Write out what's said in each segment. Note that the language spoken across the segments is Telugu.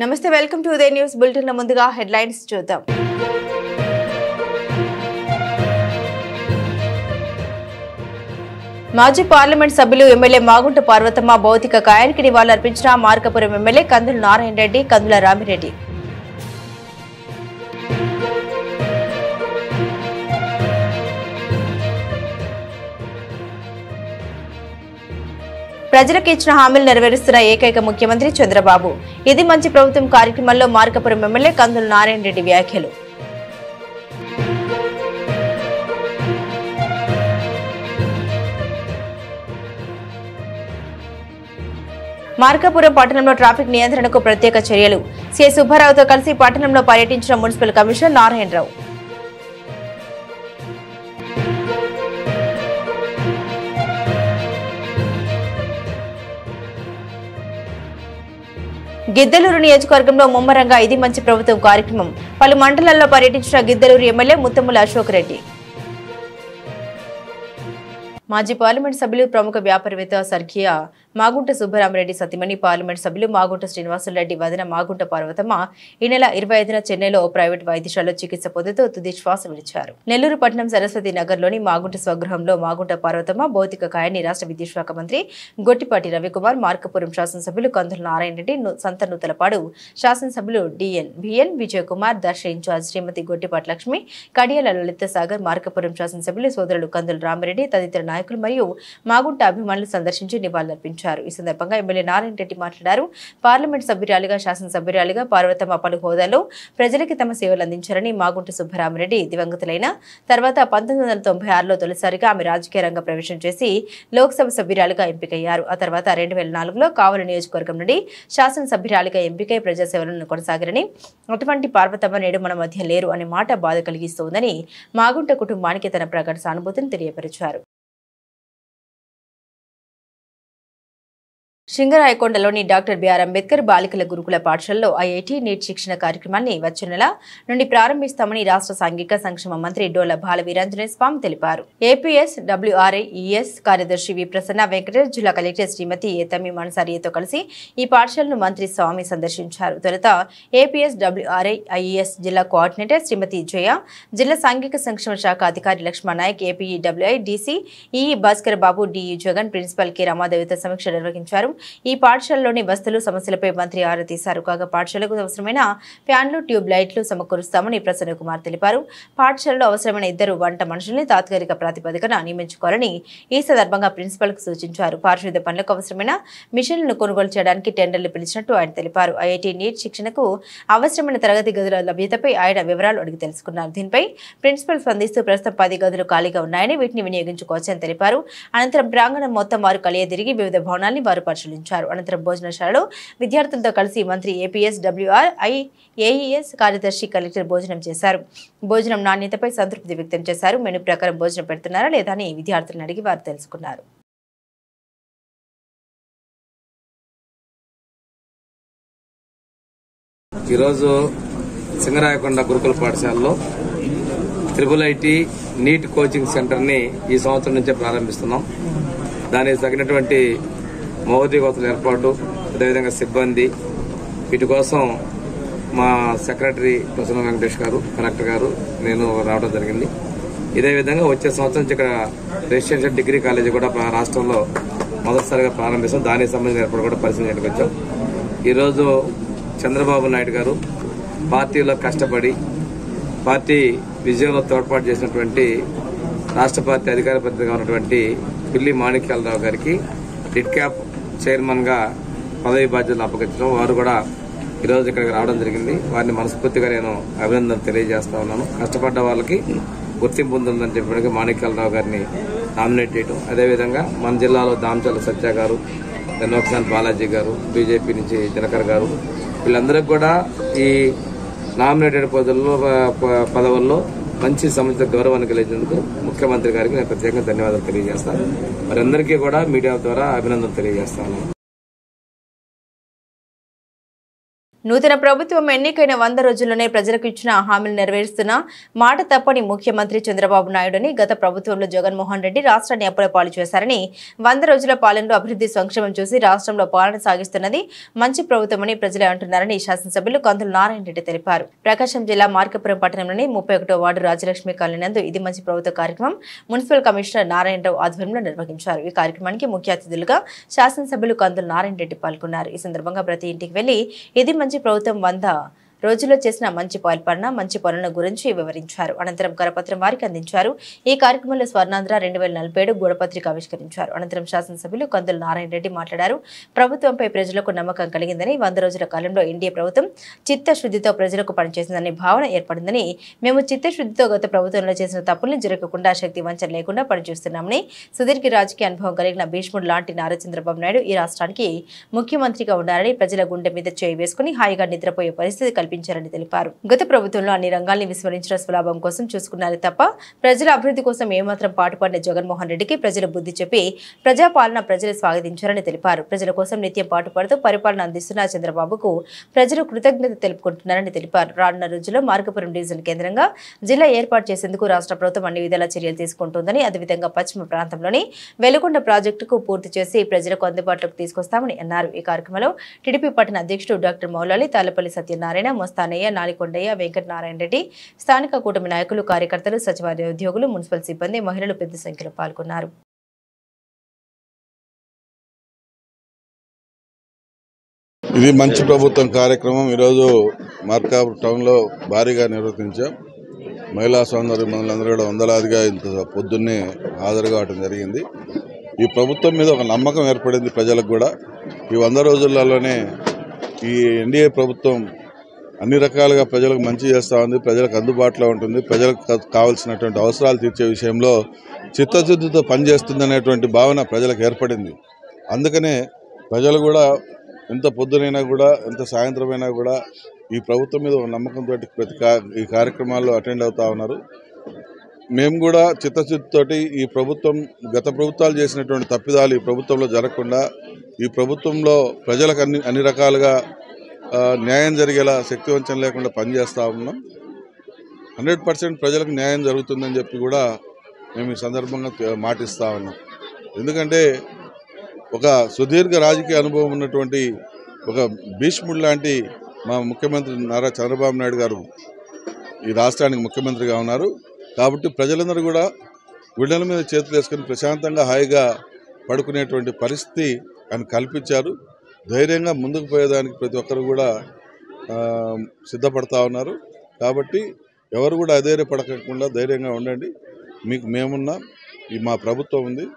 నమస్తే welcome to Uday news bulletin. ముందుగా హెడ్లైన్స్ చూద్దాం. మాజీ పార్లమెంట్ సభ్యులు ఎమ్మెల్యే మాగుంట పార్వతమ్మ భౌతిక కాయానికి నివాళులర్పించిన మార్కాపురం ఎమ్మెల్యే కందుల నారాయణ రెడ్డి, కందుల రామిరెడ్డి. ప్రజలకు ఇచ్చిన హామీలు నెరవేరుస్తున్న ఏకైక ముఖ్యమంత్రి చంద్రబాబు. ఇది మంచి ప్రభుత్వం కార్యక్రమంలో మార్కాపురం ఎమ్మెల్యే కందుల నారాయణ రెడ్డి వ్యాఖ్యలు. మార్కాపురం పట్టణంలో ట్రాఫిక్ నియంత్రణకు ప్రత్యేక చర్యలు. సిఐ సుబ్బారావుతో కలిసి పట్టణంలో పర్యటించిన మున్సిపల్ కమిషనర్ నారాయణరావు. గిద్దలూరు నియోజకవర్గంలో ముమ్మరంగా ఇది మంచి ప్రభుత్వం కార్యక్రమం. పలు మండలాల్లో పర్యటించిన గిద్దలూరు ఎమ్మెల్యే ముత్తముల అశోక్ రెడ్డి. మాజీ పార్లమెంట్ సభ్యులు ప్రముఖ వ్యాపారవేత్త స్వర్గీయ మాగుంట సుబ్బరామరెడ్డి సతీమణి పార్లమెంట్ సభ్యులు మాగుంట శ్రీనివాసులరెడ్డి వదిన మాగుంట పార్వతమ్మ ఈ నెల 25న చెన్నైలో ఓ ప్రైవేట్ వైద్యశాలలో చికిత్స పొందుతూ తుది శ్వాస విడిచారు. నెల్లూరు పట్టణం సరస్వతి నగర్లోని మాగుంట స్వగృహంలో మాగుంట పార్వతమ్మ భౌతిక కాయాన్ని రాష్ట్ర విద్యుత్ శాఖ మంత్రి గొట్టిపాటి రవికుమార్, మార్కాపురం శాసనసభ్యులు కందుల నారాయణ రెడ్డి, సంతనూతలపాడు శాసనసభ్యులు బిఎన్ విజయ్ కుమార్, దర్శ ఇన్ఛార్జ్ శ్రీమతి గొట్టిపాటి లక్ష్మి, కడియాల లలిత సాగర్, మార్కాపురం శాసనసభ్యులు సోదరులు కందుల రామిరెడ్డి తదితర నాయకులు మరియు మాగుంట అభిమానులు సందర్శించి నివాళులర్పించారు. ఈ సందర్భంగా ఎమ్మెల్యే నారాయణ రెడ్డి మాట్లాడారు. పార్లమెంట్ సభ్యురాలిగా, శాసనసభ్యురాలిగా పార్వతమ్మ పలు హోదాలో ప్రజలకి తమ సేవలు అందించారని, మాగుంట సుబ్బరామరెడ్డి దివంగతులైన తర్వాత 1996లో తొలిసారిగా ఆమె రాజకీయ రంగ ప్రవేశం చేసి లోక్సభ సభ్యురాలిగా ఎంపికయ్యారు. ఆ తర్వాత 2004లో కావలి నియోజకవర్గం నుండి శాసనసభ్యురాలిగా ఎంపికై ప్రజాసేవలను కొనసాగారని, అటువంటి పార్వతమ్మ నేడు మన మధ్య లేరు అనే మాట బాధ కలిగిస్తోందని మాగుంట కుటుంబానికి తన ప్రగాఢ సానుభూతిని తెలియపరిచారు. సింగరాయకొండలోని డాక్టర్ బిఆర్ అంబేద్కర్ బాలికల గురుకుల పాఠశాలలో ఐఐటి నీట్ శిక్షణ కార్యక్రమాన్ని వచ్చే నెల నుండి ప్రారంభిస్తామని రాష్ట్ర సాంఘిక సంక్షేమ మంత్రి డోల బాల వీరాంజనేయ స్వామి తెలిపారు. ఏపీఎస్డబ్ల్యూఆర్ఐఈఎస్ కార్యదర్శి వి ప్రసన్న వెంకటేష్, జిల్లా కలెక్టర్ శ్రీమతి ఏతమి మనసారియతో కలిసి ఈ పాఠశాలను మంత్రి స్వామి సందర్శించారు. తొలుత ఏపీఎస్డబ్ల్యూఆర్ఐఈఎస్ జిల్లా కోఆర్డినేటర్ శ్రీమతి జయ, జిల్లా సాంఘిక సంక్షేమ శాఖ అధికారి లక్ష్మణ నాయక్, ఏపీఈడబ్ల్యూఐ డీసీ ఈఈ భాస్కర్ బాబు, డిఈ జగన్, ప్రిన్సిపల్ కె రమాదేవితో సమీక్ష నిర్వహించారు. ఈ పాఠశాలలోని వసతులు, సమస్యలపై మంత్రి ఆరా తీశారు. కాగా పాఠశాలకు అవసరమైన ఫ్యాన్లు, ట్యూబ్ లైట్లు సమకూరుస్తామని ప్రసన్న కుమార్ తెలిపారు. పాఠశాలలో అవసరమైన 2 వంట మనుషుల్ని తాత్కాలిక ప్రాతిపదికన నియమించుకోవాలని ఈ సందర్భంగా ప్రిన్సిపల్ కు సూచించారు. పారిశుద్ధ్య పనులకు అవసరమైన మిషన్లను కొనుగోలు చేయడానికి టెండర్లు పిలిచినట్టు ఆయన తెలిపారు. ఐఐటి నీట్ శిక్షణకు అవసరమైన తరగతి గదుల లభ్యతపై ఆయన వివరాలు అడిగి తెలుసుకున్నారు. దీనిపై ప్రిన్సిపల్ స్పందిస్తూ ప్రస్తుతం 10 గదులు ఖాళీగా ఉన్నాయని, వీటిని వినియోగించుకోవచ్చని తెలిపారు. అనంతరం ప్రాంగణం మొత్తం వారు కలియదిరిగి వివిధ భవనాల్ని వారు పరిశీలించారు. అనంతరం భోజనశాలలో విద్యార్థులతో కలిసి మంత్రి ఏపీఎస్డబ్ల్యూఆర్ఐఏఈఎస్ కార్యదర్శి కలెక్టర్ భోజనం చేశారు. భోజనం నాణ్యతపై సంతృప్తి వ్యక్తం చేశారు. మెనూ ప్రకారం భోజనం పెడుతున్నారా లేదా అని విద్యార్థులను అడిగి వారు తెలుసుకున్నారు. ఈరోజు సింగరాయకొండ గురుకుల పాఠశాలలో IIIT నీట్ కోచింగ్ సెంటర్ ని ఈ సంవత్సరం నుంచే ప్రారంభిస్తున్నాం. దానికి తగినటువంటి మౌలిక వసతుల ఏర్పాటు, అదేవిధంగా సిబ్బంది, వీటి కోసం మా సెక్రటరీ ప్రసన్న వెంకటేష్ గారు, కలెక్టర్ గారు, నేను రావడం జరిగింది. ఇదే విధంగా వచ్చే సంవత్సరం నుంచి ఇక్కడ రెసిడెన్షియల్ డిగ్రీ కాలేజీ కూడా రాష్ట్రంలో మొదటిసారిగా ప్రారంభిస్తాం. దానికి సంబంధించిన ఏర్పాటు కూడా పరిశీలించడానికి వచ్చాం. ఈరోజు చంద్రబాబు నాయుడు గారు పార్టీలో కష్టపడి పార్టీ విజయంలో తోడ్పాటు చేసినటువంటి రాష్ట్ర పార్టీ అధికార ప్రతినిధిగా ఉన్నటువంటి పిల్లి మాణిక్యాలరావు గారికి రిడ్ క్యాప్ చైర్మన్ గా పదవి బాధ్యతలు అప్పగించడం, వారు కూడా ఈరోజు ఇక్కడికి రావడం జరిగింది. వారిని మనస్ఫూర్తిగా నేను అభినందనలు తెలియజేస్తా ఉన్నాను. కష్టపడ్డ వాళ్ళకి గుర్తింపు ఉందని చెప్పడానికి మాణిక్యాలరావు గారిని నామినేట్ చేయడం, అదేవిధంగా మన జిల్లాలో దామచర్ల సత్య గారు, నోక్సాన్ బాలాజీ గారు, బీజేపీ నుంచి దినకర్ గారు, వీళ్ళందరికీ కూడా ఈ నామినేటెడ్ పదవుల్లో మంచి సముచిత గౌరవాన్ని కలిగినందుకు ముఖ్యమంత్రి గారికి నేను ప్రత్యేకంగా ధన్యవాదాలు తెలియజేస్తాను. వారందరికీ కూడా మీడియా ద్వారా అభినందనలు తెలియజేస్తాను. నూతన ప్రభుత్వం ఎన్నికైన 100 రోజుల్లోనే ప్రజలకు ఇచ్చిన హామీలు నెరవేరుస్తున్న మాట తప్పని ముఖ్యమంత్రి చంద్రబాబు నాయుడుని గత ప్రభుత్వంలో జగన్మోహన్ రెడ్డి రాష్ట్రాన్ని అప్పుల పాలు చేశారని 100 రోజుల పాలనలో అభివృద్ధి సంక్షేమం చూసి రాష్ట్రంలో పాలన సాగిస్తున్నది మంచి ప్రభుత్వమని ప్రజలే అంటున్నారని శాసనసభ్యులు కందుల నారాయణ రెడ్డి తెలిపారు. ప్రకాశం జిల్లా మార్కాపురం పట్టణంలోని 31వ వార్డు రాజలక్ష్మి కాలనీ నందు ఇది మంచి ప్రభుత్వ కార్యక్రమం మున్సిపల్ కమిషనర్ నారాయణరావు ఆధ్వర్యంలో నిర్వహించారు. ఈ కార్యక్రమానికి ముఖ్య అతిథులుగా శాసనసభ్యులు కందుల నారాయణ రెడ్డి పాల్గొన్నారు. ఈ సందర్భంగా ప్రతి ఇంటికి వెళ్లి ఇది మంచి ప్రభుత్వం 100 రోజుల్లో చేసిన మంచి పాల్పరణ మంచి పనుల గురించి వివరించారు. అనంతరం కరపత్రం వారికి అందించారు. ఈ కార్యక్రమంలో స్వర్ణాంధ్ర 2047 గోడపత్రిక ఆవిష్కరించారు. అనంతరం శాసనసభ్యులు కందుల నారాయణ రెడ్డి మాట్లాడారు. ప్రభుత్వంపై ప్రజలకు నమ్మకం కలిగిందని 100 రోజుల కాలంలో ఎన్డీఏ ప్రభుత్వం చిత్తశుద్ధితో ప్రజలకు పనిచేసిందనే భావన ఏర్పడిందని మేము చిత్తశుద్ధితో గత ప్రభుత్వంలో చేసిన తప్పుల్ని జరగకుండా శక్తి వంచన లేకుండా పనిచేస్తున్నామని సుదీర్ఘ రాజకీయ అనుభవం కలిగిన భీష్ముడు లాంటి నారా చంద్రబాబు నాయుడు ఈ రాష్ట్రానికి ముఖ్యమంత్రిగా ఉండాలని ప్రజల గుండె మీద చేయి వేసుకుని హాయిగా నిద్రపోయే పరిస్థితి కల్పించారని తెలిపారు. గత ప్రభుత్వంలో అన్ని రంగాల్ని విస్మరించిన స్వలాభం కోసం చూసుకున్నారే తప్ప ప్రజల అభివృద్ధి కోసం ఏమాత్రం పాటుపడిన జగన్మోహన్ రెడ్డికి ప్రజలు బుద్ధి చెప్పి ప్రజాపాలన ప్రజలు స్వాగతించారని తెలిపారు. ప్రజల కోసం నిత్యం పాటుపడుతూ పరిపాలన అందిస్తున్న చంద్రబాబుకు ప్రజలు కృతజ్ఞత తెలుపుకుంటున్నారని తెలిపారు. రానున్న రోజుల్లో మార్కాపురం డివిజన్ కేంద్రంగా జిల్లా ఏర్పాటు చేసేందుకు రాష్ట్ర ప్రభుత్వం అన్ని విధాల చర్యలు తీసుకుంటుందని అదేవిధంగా పశ్చిమ ప్రాంతంలోని వెలుగొండ ప్రాజెక్టుకు పూర్తి చేసి ప్రజలకు అందుబాటులోకి తీసుకొస్తామని అన్నారు. ఈ కార్యక్రమంలో టీడీపీ పట్టణ అధ్యక్షుడు డాక్టర్ మౌలాలి, తాళ్లపల్లి సత్యనారాయణ, మస్తానయ్య, నాలికొండయ్య, వెంకటనారాయణ రెడ్డి, స్థానిక కూటమి నాయకులు, కార్యకర్తలు, సచివాలయ ఉద్యోగులు, మున్సిపల్ సిబ్బంది, మహిళలు పెద్ద సంఖ్యలో పాల్గొన్నారు. ఇది మంచి ప్రభుత్వం కార్యక్రమం ఈరోజు మార్కాపురం టౌన్లో భారీగా నిర్వర్తించాం. మహిళా సోదరి మనులందరూ కూడా వందలాదిగా ఇంత పొద్దున్నే హాజరు కావడం జరిగింది. ఈ ప్రభుత్వం మీద ఒక నమ్మకం ఏర్పడింది ప్రజలకు కూడా. ఈ 100 రోజులలోనే ఈ ఎన్డీఏ ప్రభుత్వం అన్ని రకాలుగా ప్రజలకు మంచి చేస్తూ ఉంది, ప్రజలకు అందుబాటులో ఉంటుంది, ప్రజలకు కావాల్సినటువంటి అవసరాలు తీర్చే విషయంలో చిత్తశుద్ధితో పనిచేస్తుందనేటువంటి భావన ప్రజలకు ఏర్పడింది. అందుకనే ప్రజలు కూడా ఎంత పొద్దునైనా కూడా ఎంత సాయంత్రమైనా కూడా ఈ ప్రభుత్వం మీద ఒక నమ్మకంతో ఈ కార్యక్రమాల్లో అటెండ్ అవుతూ ఉన్నారు. మేము కూడా చిత్తశుద్ధితోటి ఈ ప్రభుత్వం గత ప్రభుత్వాలు చేసినటువంటి తప్పిదాలు ఈ ప్రభుత్వంలో జరగకుండా ఈ ప్రభుత్వంలో ప్రజలకు అన్ని రకాలుగా న్యాయం జరిగేలా శక్తివంచన లేకుండా పనిచేస్తూ ఉన్నాం. 100% ప్రజలకు న్యాయం జరుగుతుందని చెప్పి కూడా మేము ఈ సందర్భంగా మాటిస్తూ ఉన్నాం. ఎందుకంటే ఒక సుదీర్ఘ రాజకీయ అనుభవం ఉన్నటువంటి ఒక భీష్ముడు లాంటి మా ముఖ్యమంత్రి నారా చంద్రబాబు నాయుడు గారు ఈ రాష్ట్రానికి ముఖ్యమంత్రిగా ఉన్నారు. కాబట్టి ప్రజలందరూ కూడా గుండెల మీద చేతులు వేసుకుని ప్రశాంతంగా హాయిగా పడుకునేటువంటి పరిస్థితి ఆయన కల్పించారు. ధైర్యంగా ముందుకు పోయేదానికి ప్రతి ఒక్కరు కూడా సిద్ధపడతా ఉన్నారు. కాబట్టి ఎవరు కూడా అధైర్యపడకుండా ధైర్యంగా ఉండండి. మీకు మేమున్నాం, ఈ మా ప్రభుత్వం ఉంది.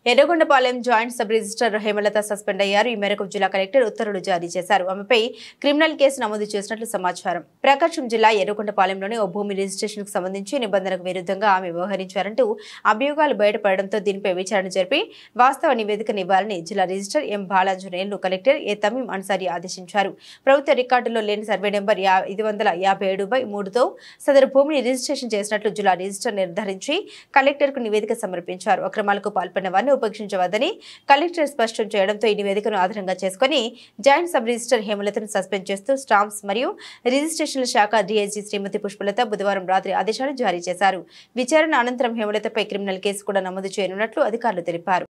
Yerragondapalem joint sub register Hemalatha suspend అయ్యారు. ఈ మేరకు జిల్లా కలెక్టర్ ఉత్తర్వులు జారీ చేశారు. ఆమెపై క్రిమినల్ కేసు నమోదు చేసినట్లు సమాచారం. ప్రకాశం జిల్లా ఎర్రగొండపాలెంలోని ఓ భూమి రిజిస్ట్రేషన్ కు సంబంధించి నిబంధనకు విరుద్ధంగా ఆమె వ్యవహరించారంటూ అభియోగాలు బయటపడడంతో దీనిపై విచారణ జరిపి వాస్తవ నివేదికను ఇవ్వాలని జిల్లా రిజిస్టర్ ఎం బాలాంజనేయులు కలెక్టర్ ఏ తమీం అన్సారీ ఆదేశించారు. ప్రభుత్వ రికార్డుల్లో లేని సర్వే నెంబర్ 557/3తో సదరు భూమిని రిజిస్ట్రేషన్ చేసినట్లు జిల్లా రిజిస్టర్ నిర్ధారించి కలెక్టర్కు నివేదిక సమర్పించారు. అక్రమాలకు పాల్పడిన వారిని ఉపేక్షించవద్దని కలెక్టర్ స్పష్టం చేయడంతో ఈ నివేదికను ఆధారంగా చేసుకుని జాయింట్ సబ్ రిజిస్టర్ హేమలతను సస్పెండ్ చేస్తూ స్టాంప్స్ మరియు రిజిస్ట్రేషన్ల శాఖ డీఐజీ శ్రీమతి పుష్పలత బుధవారం రాత్రి ఆదేశాలు జారీ చేశారు. విచారణ అనంతరం హేమలతపై క్రిమినల్ కేసు కూడా నమోదు చేయనున్నట్లు అధికారులు తెలిపారు.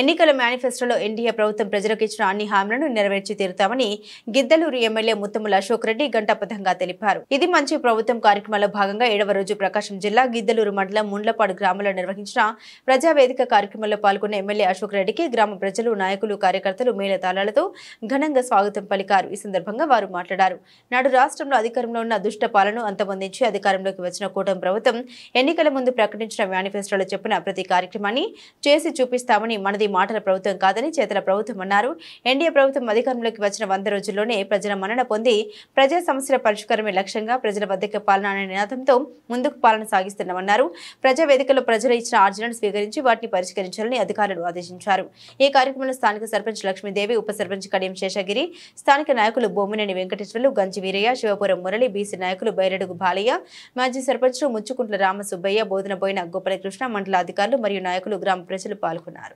ఎన్నికల మేనిఫెస్టోలో ఎన్డీఏ ప్రభుత్వం ప్రజలకు ఇచ్చిన అన్ని హామీలను నెరవేర్చి తీరుతామని గిద్దలూరు ఎమ్మెల్యే ముత్తముల అశోక్ రెడ్డి గంటాపథంగా తెలిపారు. ఇది మంచి ప్రభుత్వం కార్యక్రమంలో భాగంగా 7వ రోజు ప్రకాశం జిల్లా గిద్దలూరు మండలం ముండ్లపాడు గ్రామంలో నిర్వహించిన ప్రజావేదిక కార్యక్రమంలో పాల్గొన్న ఎమ్మెల్యే అశోక్ రెడ్డికి గ్రామ ప్రజలు, నాయకులు, కార్యకర్తలు మేళతాళాలతో ఘనంగా స్వాగతం పలికారు. ఈ సందర్భంగా వారు మాట్లాడారు. నాడు రాష్ట్రంలో అధికారంలో ఉన్న దుష్ట పాలన అంతమొందించి అధికారంలోకి వచ్చిన కూటమి ప్రభుత్వం ఎన్నికల ముందు ప్రకటించిన మేనిఫెస్టోలో చెప్పిన ప్రతి కార్యక్రమాన్ని చేసి చూపిస్తామని మన తమది మాటల ప్రభుత్వం కాదని చేతల ప్రభుత్వం అన్నారు. ఎన్డీఏ ప్రభుత్వం అధికారంలోకి వచ్చిన 100 రోజుల్లోనే ప్రజల మన్నన పొంది ప్రజా సమస్యల పరిష్కారమే లక్ష్యంగా ప్రజల వద్దకు పాలన అనే నినాదంతో ముందుకు పాలన సాగిస్తున్నామన్నారు. ప్రజా వేదికలో ప్రజలు ఇచ్చిన ఆర్జీలను స్వీకరించి వాటిని పరిష్కరించాలని అధికారులు ఆదేశించారు. ఈ కార్యక్రమంలో స్థానిక సర్పంచ్ లక్ష్మీదేవి, ఉప సర్పంచ్ కడియం శేషగిరి, స్థానిక నాయకులు బొమ్మినేని వెంకటేశ్వర్లు, గంజి వీరయ్య, శివపురం మురళి, బీసీ నాయకులు బైరెడుగు బాలయ్య, మాజీ సర్పంచ్లు ముచ్చుకుంట్ల రామసుబ్బయ్య, బోధనబోయిన గోపాలకృష్ణ, మండల అధికారులు మరియు నాయకులు, గ్రామ ప్రజలు పాల్గొన్నారు.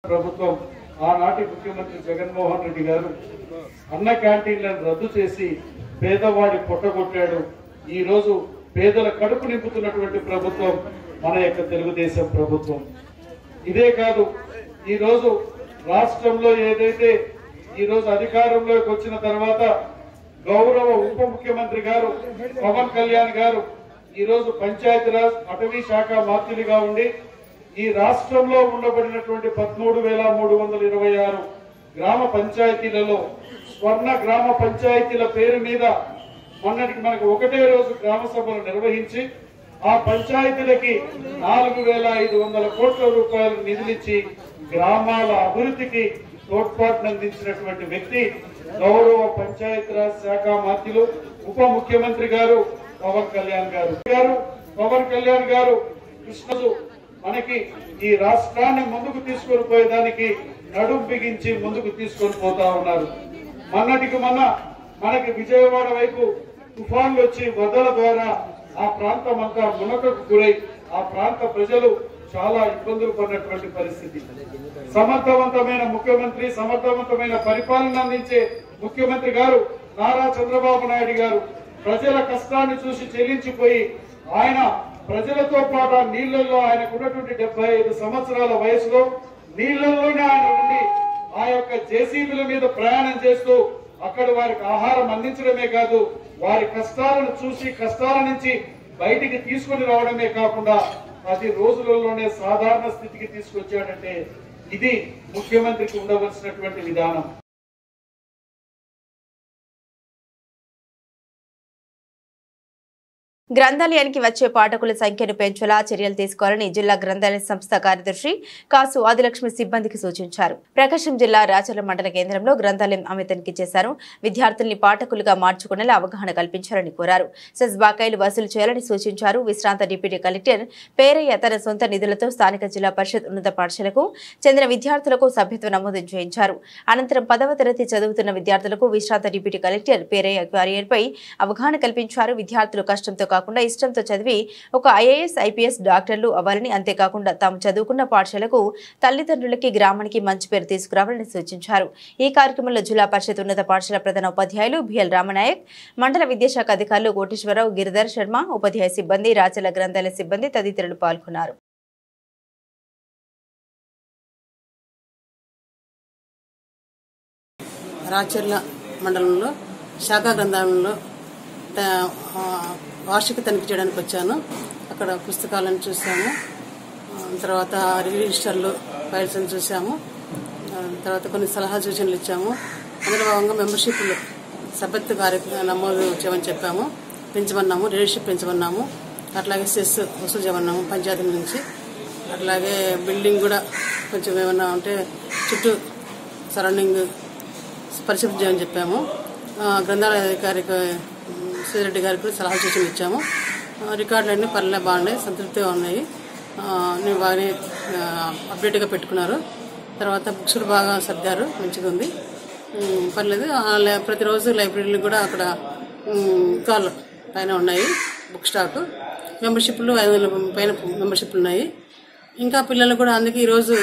ప్రభుత్వం ఆనాటి ముఖ్యమంత్రి జగన్మోహన్ రెడ్డి గారు అన్న క్యాంటీన్లను రద్దు చేసి పేదవాడి పొట్టగొట్టాడు. ఈ రోజు పేదల కడుపు నింపుతున్నటువంటి ప్రభుత్వం మన యొక్క తెలుగుదేశం ప్రభుత్వం. ఇదే కాదు, ఈ రోజు రాష్ట్రంలో ఏదైతే ఈ రోజు అధికారంలోకి వచ్చిన తర్వాత గౌరవ ఉప ముఖ్యమంత్రి గారు పవన్ కళ్యాణ్ గారు ఈ రోజు పంచాయతీరాజ్ అటవీ శాఖ మంత్రిగా ఉండి ఈ రాష్ట్రంలో ఉండబడినటువంటి 13,326 గ్రామ పంచాయతీలలో స్వర్ణ గ్రామ పంచాయతీల పేరు మీద మొన్నటికి మనకు ఒకటే రోజు గ్రామ సభలు నిర్వహించి ఆ పంచాయతీలకి 4,500 కోట్ల రూపాయలు నిధులిచ్చి గ్రామాల అభివృద్ధికి తోడ్పాటును అందించినటువంటి వ్యక్తి గౌరవ పంచాయతీరాజ్ శాఖ మంత్రులు ఉప ముఖ్యమంత్రి గారు పవన్ కళ్యాణ్ గారు కృష్ణజు మనకి ఈ రాష్ట్రాన్ని ముందుకు తీసుకొని పోయేదానికి నడుం బిగించి ముందుకు తీసుకొని పోతా ఉన్నారు. మొన్నటికి మొన్న మనకి విజయవాడ వైపు తుఫాన్లు వచ్చి వరదల ద్వారా ఆ ప్రాంతం అంతా మునకకు గురై ఆ ప్రాంత ప్రజలు చాలా ఇబ్బందులు పడినటువంటి పరిస్థితి. సమర్థవంతమైన ముఖ్యమంత్రి, సమర్థవంతమైన పరిపాలన అందించే ముఖ్యమంత్రి గారు నారా చంద్రబాబు నాయుడు గారు ప్రజల కష్టాన్ని చూసి చెల్లించిపోయి ఆయన ప్రజలతో పాటు నీళ్లలో ఆయనకున్నటువంటి 75 సంవత్సరాల వయసులో నీళ్లలోనే ఆయన ఉండి ఆ యొక్క జేసీబీల మీద ప్రయాణం చేస్తూ అక్కడ వారికి ఆహారం అందించడమే కాదు, వారి కష్టాలను చూసి కష్టాల నుంచి బయటికి తీసుకొని రావడమే కాకుండా 10 రోజులలోనే సాధారణ స్థితికి తీసుకొచ్చాడంటే ఇది ముఖ్యమంత్రికి ఉండవలసినటువంటి విధానం. గ్రంథాలయానికి వచ్చే పాఠకుల సంఖ్యను పెంచేలా చర్యలు తీసుకోవాలని జిల్లా గ్రంథాలయ సంస్థ కార్యదర్శి కాసు ఆదిలక్ష్మి సిబ్బందికి సూచించారు. ప్రకాశం జిల్లా రాచర్ల మండల కేంద్రంలో గ్రంథాలయం ఆమె తనిఖీ చేశారు. విద్యార్థుల్ని పాఠకులుగా మార్చుకునేలా అవగాహన కల్పించాలని కోరారు. సెస్ బకాయిలు వసూలు చేయాలని సూచించారు. విశ్రాంత డిప్యూటీ కలెక్టర్ పేరయ్య తన సొంత నిధులతో స్థానిక జిల్లా పరిషత్ ఉన్నత పాఠశాలకు చెందిన విద్యార్థులకు సభ్యత్వ నమోదు చేయించారు. అనంతరం 10వ తరగతి చదువుతున్న విద్యార్థులకు విశ్రాంత డిప్యూటీ కలెక్టర్ పేరయ్య క్యారియర్పై అవగాహన కల్పించారు. విద్యార్థులు కష్టంతో కాకుండా ఇష్టంతో చదివి ఒక ఐఏఎస్, ఐపీఎస్, డాక్టర్లు అవ్వాలని, అంతేకాకుండా తాము చదువుకున్న పాఠశాలకు, తల్లిదండ్రులకి, గ్రామానికి మంచి పేరు తీసుకురావాలని సూచించారు. ఈ కార్యక్రమంలో జిల్లా పరిషత్ ఉన్నత పాఠశాల ప్రధాన ఉపాధ్యాయులు బిఎల్ రామనాయక్, మండల విద్యాశాఖ అధికారులు కోటేశ్వరరావు, గిరిధర్ శర్మ, ఉపాధ్యాయ సిబ్బంది, రాచర్ల గ్రంథాలయ సిబ్బంది తదితరులు పాల్గొన్నారు. రాచర్ల మండలంలో శాఖా గ్రంథాలయంలో వార్షిక తనిఖీ చేయడానికి వచ్చాను. అక్కడ పుస్తకాలను చూసాము, తర్వాత రిజిస్టర్లు, ఫైల్స్ అని చూసాము, తర్వాత కొన్ని సలహా సూచనలు ఇచ్చాము. అందులో భాగంగా మెంబర్షిప్లు సభ్యత్వ కార్యక్రమం నమోదు చేయమని చెప్పాము, పెంచమన్నాము, లీడర్షిప్ పెంచమన్నాము. అట్లాగే సెస్ వసూలు చేయమన్నాము పంచాయతీ నుంచి. అట్లాగే బిల్డింగ్ కూడా కొంచెం ఏమన్నా ఉంటే చుట్టూ సరౌండింగ్ పరిశుభ్రం చేయమని చెప్పాము. గ్రంథాలయ అధికారికి శ్రీరెడ్డి గారికి కూడా సలహా సూచనలు ఇచ్చాము. రికార్డులన్నీ పర్లే బాగున్నాయి, సంతృప్తిగా ఉన్నాయి, నేను బాగానే అప్డేట్గా పెట్టుకున్నారు. తర్వాత బుక్స్ బాగా సర్దారు, మంచిగా ఉంది, పర్లేదు. ప్రతిరోజు లైబ్రరీలు కూడా అక్కడ కాల్ పైన ఉన్నాయి బుక్ స్టాక్. మెంబర్షిప్లు 500 పైన మెంబర్షిప్లు ఉన్నాయి. ఇంకా పిల్లలు కూడా అందుకే ఈరోజు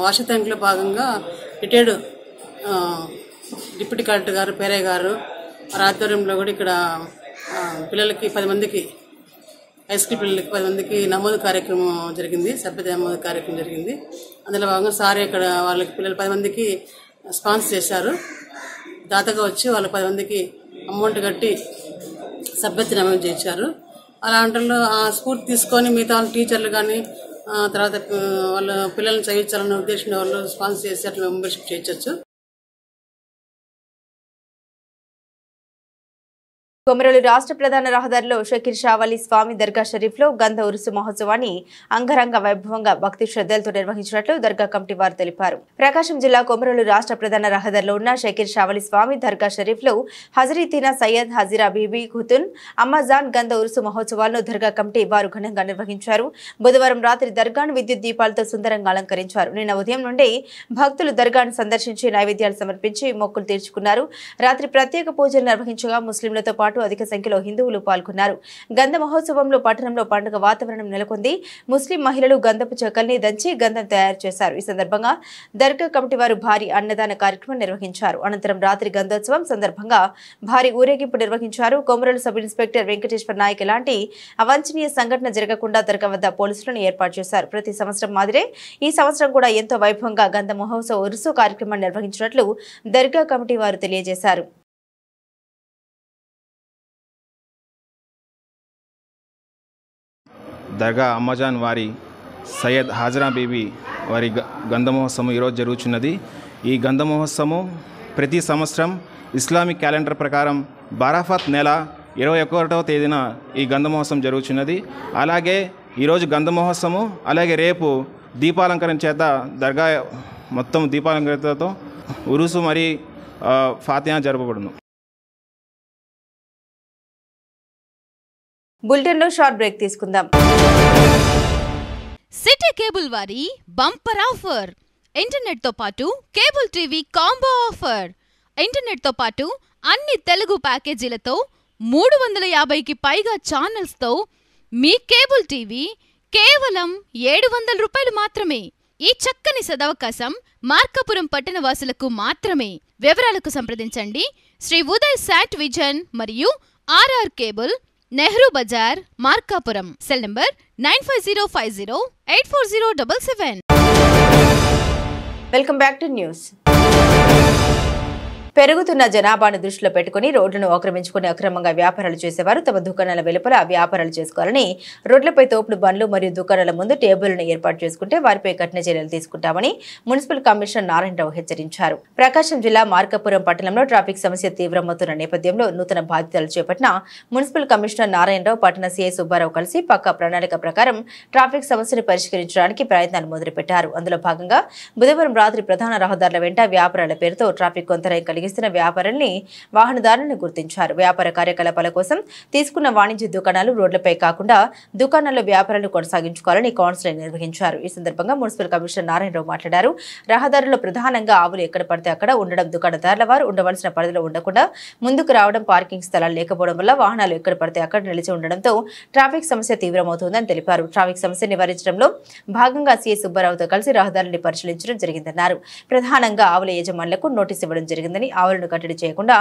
వార్షిక తనిఖీలో భాగంగా రిటైర్డ్ డిప్యూటీ కలెక్టర్ గారు పేరయ్య గారు ఆధ్వర్యంలో కూడా ఇక్కడ పిల్లలకి 10 మందికి, హై స్కూల్ పిల్లలకి 10 మందికి నమోదు కార్యక్రమం జరిగింది, సభ్యత నమోదు కార్యక్రమం జరిగింది. అందులో భాగంగా సార్ ఇక్కడ వాళ్ళకి పిల్లలు 10 మందికి స్పాన్సర్ చేశారు. దాతగా వచ్చి వాళ్ళ 10 మందికి అమౌంట్ కట్టి సభ్యత నమోదు చేశారు. అలాంటిలో ఆ స్ఫూర్తి తీసుకొని మిగతా టీచర్లు కానీ తర్వాత వాళ్ళ పిల్లల్ని చదివించాలన్న ఉద్దేశంలో వాళ్ళు స్పాన్సర్ చేసి అట్లా మెంబర్షిప్ చేయొచ్చు. కొమరోలు రాష్ట్ర ప్రధాన రహదారిలో షకీర్ షావలి స్వామి దర్గా షరీఫ్లో గంధ ఉరుసు మహోత్సవాన్ని అంగరంగ వైభవంగా భక్తి శ్రద్ధలతో నిర్వహించినట్లు దర్గా కమిటీ వారు తెలిపారు. ప్రకాశం జిల్లా కొమరోలు రాష్ట్ర ప్రధాన రహదారిలో ఉన్న షకీర్ షావలి స్వామి దర్గా షరీఫ్లో హజరీతీనా సయ్యద్ హజీరా బీబీ ఖుతున్ అమ్మాజాన్ గంధ ఉరుసు మహోత్సవాలను దర్గా కమిటీ వారు ఘనంగా నిర్వహించారు. బుధవారం రాత్రి దర్గాను విద్యుత్ దీపాలతో సుందరంగా అలంకరించారు. నిన్న ఉదయం నుండి భక్తులు దర్గాను సందర్శించి నైవేద్యాలు సమర్పించి మొక్కులు తీర్చుకున్నారు. రాత్రి ప్రత్యేక పూజలు నిర్వహించగా ముస్లింలతో పాటు అధిక సంఖ్యలో హిందువులు పాల్గొన్నారు. గంధ మహోత్సవంలో పట్టణంలో పండుగ వాతావరణం నెలకొంది. ముస్లిం మహిళలు గంధపు చెక్కల్ని దంచి గంధం తయారు చేశారు. ఈ సందర్భంగా దర్గా కమిటీ వారు భారీ అన్నదాన కార్యక్రమం నిర్వహించారు. అనంతరం రాత్రి గంధోత్సవం సందర్భంగా భారీ ఊరేగింపు నిర్వహించారు. కొమరోలు సబ్ ఇన్స్పెక్టర్ వెంకటేశ్వర నాయక్ ఎలాంటి అవాంఛనీయ సంఘటన జరగకుండా దర్గా వద్ద పోలీసులను ఏర్పాటు చేశారు. ప్రతి సంవత్సరం మాదిరే ఈ సంవత్సరం కూడా ఎంతో వైభవంగా గంధ మహోత్సవ ఉరుసు కార్యక్రమాన్ని నిర్వహించినట్లు దర్గా కమిటీ వారు తెలియజేశారు. దర్గా అమ్మాజాన్ వారి సయ్యద్ హాజరా బీబీ వారి గంధ మహోత్సవం ఈరోజు జరుగుతున్నది. ఈ గంధ మహోత్సవం ప్రతి సంవత్సరం ఇస్లామిక్ క్యాలెండర్ ప్రకారం బారాఫాత్ నెల 21వ తేదీన ఈ గంధ మహోత్సవం జరుగుతున్నది. అలాగే ఈరోజు గంధ మహోత్సవం, అలాగే రేపు దీపాలంకరణ చేత దర్గా మొత్తం దీపాలంకరణతో ఉరుసు మరి ఫాతిహా జరపబడును. బులెటిన్లో షార్ట్ బ్రేక్ తీసుకుందాం. సిటీ కేబుల్ వారి బంపర్ ఆఫర్. ఇంటర్నెట్ తో పాటు cable TV combo offer. Internet తో పాటు అన్ని తెలుగు ప్యాకేజీలతో 350కి పైగా ఛానల్స్ తో మీ కేబుల్ టీవీ కేవలం 700 రూపాయలు మాత్రమే. ఈ చక్కని సదవకాశం మార్కాపురం పట్టణ వాసులకు మాత్రమే. వివరాలకు సంప్రదించండి శ్రీ ఉదయ్ శాట్ విజన్ మరియు RR cable, Nehru Bazaar, Markapuram. Cell number 9505084077. Welcome back to news. పెరుగుతున్న జనాభాను దృష్టిలో పెట్టుకుని రోడ్లను ఆక్రమించుకుని అక్రమంగా వ్యాపారాలు చేసేవారు తమ దుకాణాల వెలుపల వ్యాపారాలు చేసుకోవాలని, రోడ్లపై తోపుడు బండ్లు మరియు దుకాణాల ముందు టేబుల్ను ఏర్పాటు చేసుకుంటే వారిపై కఠిన చర్యలు తీసుకుంటామని మున్సిపల్ కమిషనర్ నారాయణరావు హెచ్చరించారు. ప్రకాశం జిల్లా మార్కాపురం పట్టణంలో ట్రాఫిక్ సమస్య తీవ్రమవుతున్న నేపథ్యంలో నూతన బాధ్యతలు చేపట్టిన మున్సిపల్ కమిషనర్ నారాయణరావు పట్టణ సీఐ సుబ్బారావు కలిసి పక్కా ప్రణాళిక ప్రకారం ట్రాఫిక్ సమస్యను పరిష్కరించడానికి ప్రయత్నాలు మొదలుపెట్టారు. అందులో భాగంగా బుధవారం రాత్రి ప్రధాన రహదారుల వెంట వ్యాపారాల పేరుతో ట్రాఫిక్ కొంతరం కలిగిస్తున్న వ్యాపారాన్ని వాహనదారులను గుర్తించారు. వ్యాపార కార్యకలాపాల కోసం తీసుకున్న వాణిజ్య దుకాణాలు రోడ్లపై కాకుండా దుకాణాల్లో వ్యాపారాలు కొనసాగించుకోవాలని కౌన్సిలింగ్ నిర్వహించారు. ఈ సందర్భంగా మున్సిపల్ కమిషనర్ నారాయణరావు మాట్లాడారు. రహదారుల్లో ప్రధానంగా ఆవులు ఎక్కడ పడితే అక్కడ ఉండడం, దుకాణదారుల వారు ఉండవలసిన పరిధిలో ఉండకుండా ముందుకు రావడం, పార్కింగ్ స్థలాలు లేకపోవడం వల్ల వాహనాలు ఎక్కడ పడితే అక్కడ నిలిచి ఉండడంతో ట్రాఫిక్ సమస్య తీవ్రమవుతోందని తెలిపారు. ట్రాఫిక్ సమస్య నివారించడంలో భాగంగా సీఐ సుబ్బారావుతో కలిసి రహదారులను పరిశీలించడం జరిగిందన్నారు. ప్రధానంగా ఆవుల యజమానులకు నోటీసు ఇవ్వడం జరిగిందని, ఆవులను కట్టడి చేయకుండా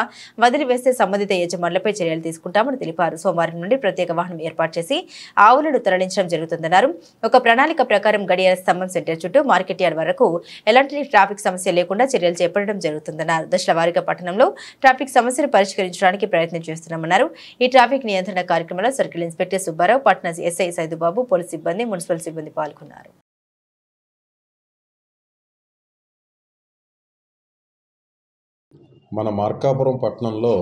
వదిలివేస్తే సంబంధిత యజమానులపై చర్యలు తీసుకుంటామని తెలిపారు. సోమవారం నుండి ప్రత్యేక వాహనం ఏర్పాటు చేసి ఆవులను తరలించడం జరుగుతుందన్నారు. ఒక ప్రణాళిక ప్రకారం గడియార స్తంభం సెంటర్ చుట్టూ మార్కెట్ యార్డ్ వరకు ఎలాంటి ట్రాఫిక్ సమస్య లేకుండా చర్యలు చేపట్టడం జరుగుతుందన్నారు. దశల వారీగా పట్టణంలో ట్రాఫిక్ సమస్యను పరిష్కరించడానికి ప్రయత్నం చేస్తున్నామన్నారు. ఈ ట్రాఫిక్ నియంత్రణ కార్యక్రమంలో సర్కిల్ ఇన్స్పెక్టర్ సుబ్బారావు, పట్టణ ఎస్ఐ సైదుబాబు, పోలీస్ సిబ్బంది, మున్సిపల్ సిబ్బంది పాల్గొన్నారు. మన మార్కాపురం పట్టణంలో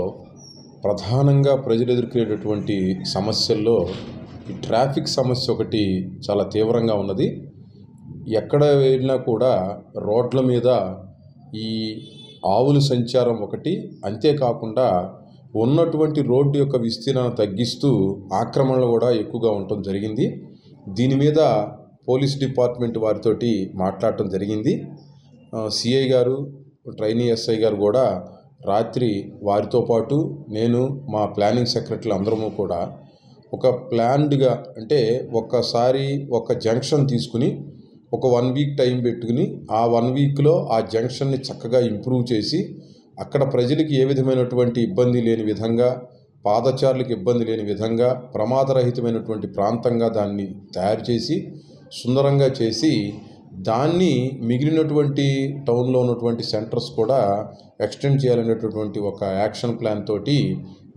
ప్రధానంగా ప్రజలు ఎదుర్కొనేటటువంటి సమస్యల్లో ఈ ట్రాఫిక్ సమస్య ఒకటి చాలా తీవ్రంగా ఉన్నది. ఎక్కడ వెళ్ళినా కూడా రోడ్ల మీద ఈ ఆవుల సంచారం ఒకటి, అంతేకాకుండా ఉన్నటువంటి రోడ్డు యొక్క విస్తీర్ణాన్ని తగ్గిస్తూ ఆక్రమణలు కూడా ఎక్కువగా ఉండటం జరిగింది. దీని మీద పోలీస్ డిపార్ట్మెంట్ వారితోటి మాట్లాడటం జరిగింది. సిఐ గారు, ట్రైనీ ఎస్ఐ గారు కూడా రాత్రి వారితో పాటు నేను, మా ప్లానింగ్ సెక్రటరీలు అందరము కూడా ఒక ప్లాన్డ్గా, అంటే ఒక్కసారి ఒక జంక్షన్ తీసుకుని ఒక 1 వీక్ టైం పెట్టుకుని ఆ 1 వీక్లో ఆ జంక్షన్ని చక్కగా ఇంప్రూవ్ చేసి అక్కడ ప్రజలకి ఏ విధమైనటువంటి ఇబ్బంది లేని విధంగా, పాదచారులకు ఇబ్బంది లేని విధంగా ప్రమాదరహితమైనటువంటి ప్రాంతంగా దాన్ని తయారు చేసి సుందరంగా చేసి దాన్ని మిగిలినటువంటి టౌన్లో ఉన్నటువంటి సెంటర్స్ కూడా ఎక్స్టెండ్ చేయాలనేటటువంటి ఒక యాక్షన్ ప్లాన్ తోటి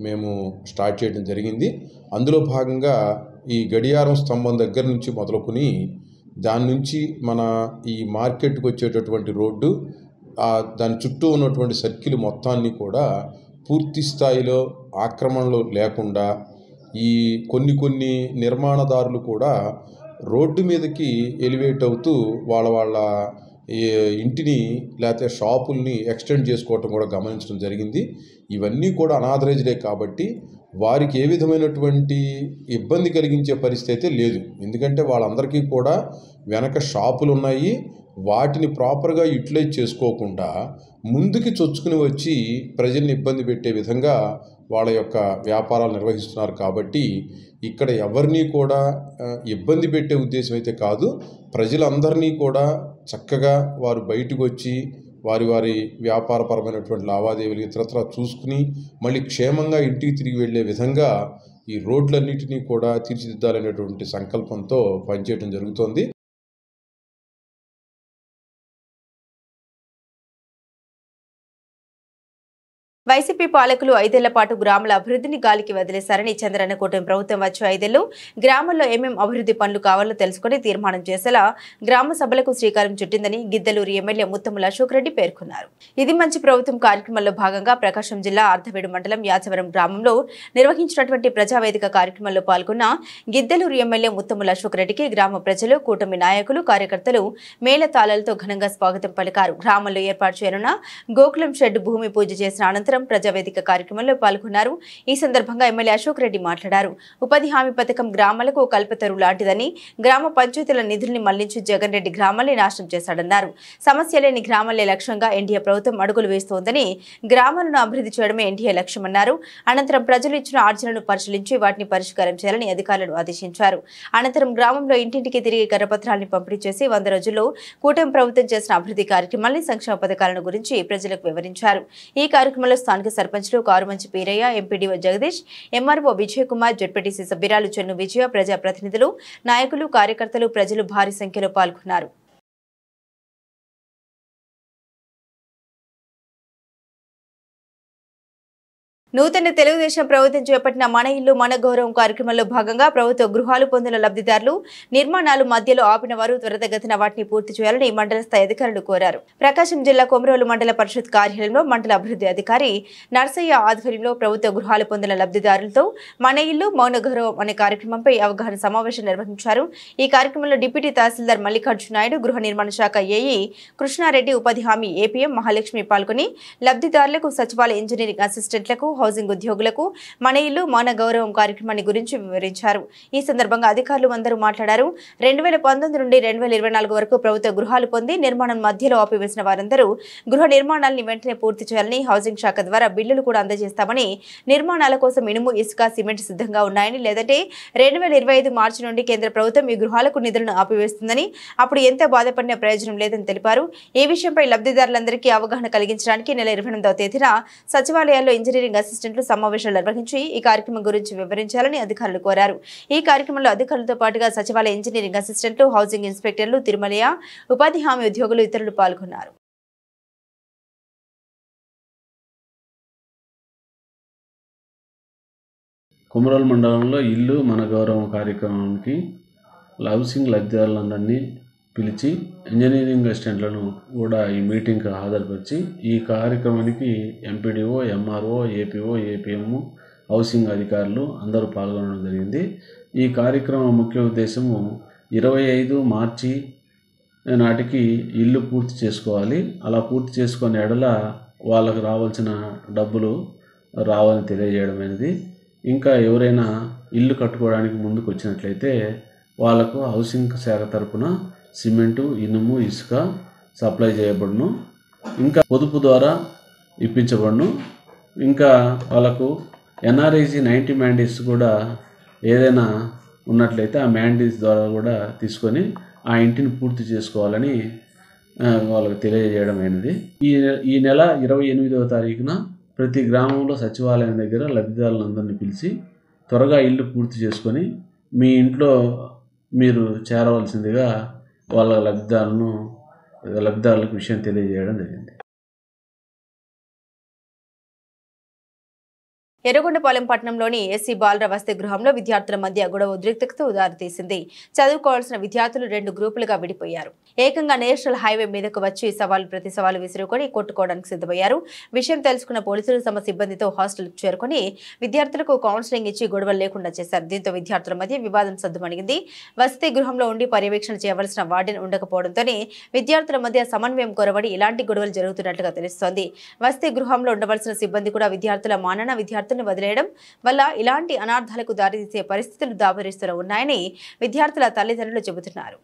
మేము స్టార్ట్ చేయడం జరిగింది. అందులో భాగంగా ఈ గడియారం స్తంభం దగ్గర నుంచి మొదలుకొని దాని నుంచి మన ఈ మార్కెట్కి వచ్చేటటువంటి రోడ్డు, దాని చుట్టూ ఉన్నటువంటి సర్కిల్ మొత్తాన్ని కూడా పూర్తి స్థాయిలో ఆక్రమణలు లేకుండా ఈ కొన్ని నిర్మాణదారులు కూడా రోడ్డు మీదకి ఎలివేట్ అవుతూ వాళ్ళ ఇంటిని లేకపోతే షాపుల్ని ఎక్స్టెండ్ చేసుకోవటం కూడా గమనించడం జరిగింది. ఇవన్నీ కూడా అనాథరైజ్డే కాబట్టి వారికి ఏ విధమైనటువంటి ఇబ్బంది కలిగించే పరిస్థితి అయితే లేదు. ఎందుకంటే వాళ్ళందరికీ కూడా వెనక షాపులు ఉన్నాయి. వాటిని ప్రాపర్గా యూటిలైజ్ చేసుకోకుండా ముందుకి చొచ్చుకుని వచ్చి ప్రజల్ని ఇబ్బంది పెట్టే విధంగా వాళ్ళ యొక్క వ్యాపారాలు నిర్వహిస్తున్నారు. కాబట్టి ఇక్కడ ఎవరిని కూడా ఇబ్బంది పెట్టే ఉద్దేశం అయితే కాదు. ప్రజలందరినీ కూడా చక్కగా వారు బయటకు వచ్చి వారి వ్యాపారపరమైనటువంటి లావాదేవీలు ఇతరత్రా చూసుకుని మళ్ళీ క్షేమంగా ఇంటికి తిరిగి వెళ్ళే విధంగా ఈ రోడ్లన్నిటినీ కూడా తీర్చిదిద్దాలనేటువంటి సంకల్పంతో పనిచేయడం జరుగుతోంది. వైసీపీ పాలకులు 5 ఏళ్ల పాటు గ్రామాల అభివృద్ధిని గాలికి వదిలేశారని చంద్రన్న కూటమి ప్రభుత్వం వచ్చే 5 ఏళ్లు గ్రామాల్లో ఏమేం అభివృద్ధి పనులు కావాలో తెలుసుకుని తీర్మానం చేసేలా గ్రామ సభలకు శ్రీకారం చుట్టిందని గిద్దలూరు ఎమ్మెల్యే ముత్తముల అశోక్ రెడ్డి పేర్కొన్నారు. ఇది మంచి ప్రభుత్వం కార్యక్రమంలో భాగంగా ప్రకాశం జిల్లా అర్ధవేడు మండలం యాచవరం గ్రామంలో నిర్వహించినటువంటి ప్రజావేదిక కార్యక్రమంలో పాల్గొన్న గిద్దలూరు ఎమ్మెల్యే ముత్తముల అశోక్ రెడ్డికి గ్రామ ప్రజలు, కూటమి నాయకులు, కార్యకర్తలు మేళతాళాలతో ఘనంగా స్వాగతం పలికారు. గ్రామంలో ఏర్పాటు చేయనున్న గోకులం షెడ్ భూమి పూజ చేసిన అనంతరం ప్రజావేదిక కార్యక్రమంలో పాల్గొన్నారు. ఈ సందర్భంగా ఎమ్మెల్యే అశోక్ రెడ్డి మాట్లాడారు. ఉపాధి హామీ పథకం గ్రామాలకు కల్పతరు లాంటిదని, గ్రామ పంచాయతీల నిధుల్ని మళ్లించి జగన్ రెడ్డి గ్రామాల్ని నాశనం చేశాడన్నారు. సమస్య లేని గ్రామాలే లక్ష్యంగా ఎన్డీఏ ప్రభుత్వం అడుగులు వేస్తోందని, గ్రామాలను అభివృద్ధి చేయడమే ఎన్డీఏ లక్ష్యమన్నారు. అనంతరం ప్రజలు ఇచ్చిన అర్జీలను పరిశీలించి వాటిని పరిష్కారం చేయాలని అధికారులను ఆదేశించారు. అనంతరం గ్రామంలో ఇంటింటికి తిరిగి కరపత్రాలను పంపిణీ చేసి 100 రోజుల్లో కూటమి ప్రభుత్వం చేసిన అభివృద్ధి కార్యక్రమాల్ని, సంక్షేమ పథకాలను గురించి ప్రజలకు వివరించారు. ఈ కార్యక్రమంలో స్థానిక సర్పంచ్లు Karumanchi Peeraiah, MPDO Jagadish, MRO Vijay Kumar, ZPTC సభ్యురాలు చెన్ను విజయ, ప్రజాప్రతినిధులు, నాయకులు, కార్యకర్తలు, ప్రజలు భారీ సంఖ్యలో పాల్గొన్నారు. నూతన తెలుగుదేశం ప్రభుత్వం చేపట్టిన మన ఇల్లు మన గౌరవం కార్యక్రమంలో భాగంగా ప్రభుత్వ గృహాలు పొందిన లబ్ధిదారులు నిర్మాణాలు మధ్యలో ఆపిన వారు త్వరితగతిన వాటిని పూర్తి చేయాలని మండల స్థాయి అధికారులు కోరారు. ప్రకాశం జిల్లా కొమరోలు మండల పరిషత్ కార్యాలయంలో మండల అభివృద్ధి అధికారి నర్సయ్య ఆధ్వర్యంలో ప్రభుత్వ గృహాలు పొందిన లబ్ధిదారులతో మన ఇల్లు మౌన గౌరవం అనే కార్యక్రమంపై అవగాహన సమావేశం నిర్వహించారు. ఈ కార్యక్రమంలో డిప్యూటీ తహసీల్దార్ మల్లికార్జున నాయుడు, గృహ నిర్మాణ శాఖ ఏఈ కృష్ణారెడ్డి, ఉపాధి హామీ ఏపీఎం మహాలక్ష్మి పాల్గొని లబ్ధిదారులకు, సచివాలయ ఇంజనీరింగ్ అసిస్టెంట్లకు, హౌసింగ్ ఉద్యోగులకు మన ఇల్లు మన గౌరవం కార్యక్రమాన్ని గురించి వివరించారు. ఈ సందర్భంగా అధికారులు అందరూ మాట్లాడారు. 2019 నుండి 2024 వరకు ప్రభుత్వ గృహాలు పొంది నిర్మాణం మధ్యలో ఆపివేసిన వారందరూ గృహ నిర్మాణాలను వెంటనే పూర్తి చేయాలని, హౌసింగ్ శాఖ ద్వారా బిల్లులు కూడా అందజేస్తామని, నిర్మాణాల కోసం ఇనుము, ఇసుక, సిమెంట్ సిద్ధంగా ఉన్నాయని, లేదంటే 2025 మార్చి నుండి కేంద్ర ప్రభుత్వం ఈ గృహాలకు నిధులను ఆపివేస్తుందని, అప్పుడు ఎంత బాధపడిన ప్రయోజనం లేదని తెలిపారు. ఈ విషయంపై లబ్ధిదారులందరికీ అవగాహన కలిగించడానికి నెల 28వ తేదీన సచివాలయాల్లో ఇంజనీరింగ్ అసిస్టెంట్లు సమావేశాలు నిర్వహించి ఈ కార్యక్రమం గురించి వివరించాలని అధికారులు కోరారు. ఈ కార్యక్రమంలో అధికారులతో పాటుగా సచివాలయ ఇంజనీరింగ్ అసిస్టెంట్లు, హౌసింగ్ ఇన్స్పెక్టర్లు, తిరుమలయ, ఉపాధి హామీ ఉద్యోగులు, ఇతరులు పాల్గొన్నారు. కొమరోలు మండలంలో ఇల్లు మన గౌరవం కార్యక్రమానికి హౌసింగ్ లబ్ధిదారులందరినీ పిలిచి ఇంజనీరింగ్ అసిస్టెంట్లను కూడా ఈ మీటింగ్కి హాజరుపరిచి ఈ కార్యక్రమానికి MPDO, MRO, APO, APM, housing అధికారులు అందరూ పాల్గొనడం జరిగింది. ఈ కార్యక్రమం ముఖ్య ఉద్దేశము 25 మార్చి నాటికి ఇల్లు పూర్తి చేసుకోవాలి. అలా పూర్తి చేసుకునే ఎడల వాళ్ళకు రావాల్సిన డబ్బులు రావాలని తెలియజేయడమైనది. ఇంకా ఎవరైనా ఇల్లు కట్టుకోవడానికి ముందుకు వచ్చినట్లయితే వాళ్ళకు హౌసింగ్ శాఖ తరపున సిమెంటు, ఇనుము, ఇసుక సప్లై చేయబడును. ఇంకా పొదుపు ద్వారా ఇప్పించబడును. ఇంకా వాళ్ళకు ఎన్ఆర్ఐజీ 90 మ్యాండేట్స్ కూడా ఏదైనా ఉన్నట్లయితే ఆ మ్యాండేట్స్ ద్వారా కూడా తీసుకొని ఆ ఇంటిని పూర్తి చేసుకోవాలని వాళ్ళకు తెలియజేయడమైనది. ఈ నెల 28వ తారీఖున ప్రతి గ్రామంలో సచివాలయం దగ్గర లబ్ధిదారులందరినీ పిలిచి త్వరగా ఇల్లు పూర్తి చేసుకొని మీ ఇంట్లో మీరు చేరవలసిందిగా వాళ్ళ లబ్ధిదారులకు విషయం తెలియజేయడం జరిగింది. ఎర్రగొండపాలెం పట్టణంలోని ఎస్సీ బాలుర వసతి గృహంలో విద్యార్థుల మధ్య గొడవ ఉద్రిక్తతకు దారితీసింది. చదువుకోవాల్సిన విద్యార్థులు 2 గ్రూపులుగా విడిపోయారు. ఏకంగా నేషనల్ హైవే మీదకు వచ్చి సవాలు ప్రతి సవాలు విసురుకొని కొట్టుకోవడానికి సిద్ధమయ్యారు. విషయం తెలుసుకున్న పోలీసులు తమ సిబ్బందితో హాస్టల్కు చేరుకుని విద్యార్థులకు కౌన్సిలింగ్ ఇచ్చి గొడవలు లేకుండా చేశారు. దీంతో విద్యార్థుల మధ్య వివాదం సద్దుమణిగింది. వసతి గృహంలో ఉండి పర్యవేక్షణ చేయవలసిన వార్డెన్ ఉండకపోవడంతోనే విద్యార్థుల మధ్య సమన్వయం కొరవడి ఇలాంటి గొడవలు జరుగుతున్నట్లుగా తెలుస్తోంది. వసతి గృహంలో ఉండవలసిన సిబ్బంది కూడా విద్యార్థుల మానన విద్యార్థులను వదిలేయడం వల్ల ఇలాంటి అనార్థాలకు దారితీసే పరిస్థితులు దాపరిస్తూ ఉన్నాయని విద్యార్థుల తల్లిదండ్రులు చెబుతున్నారు.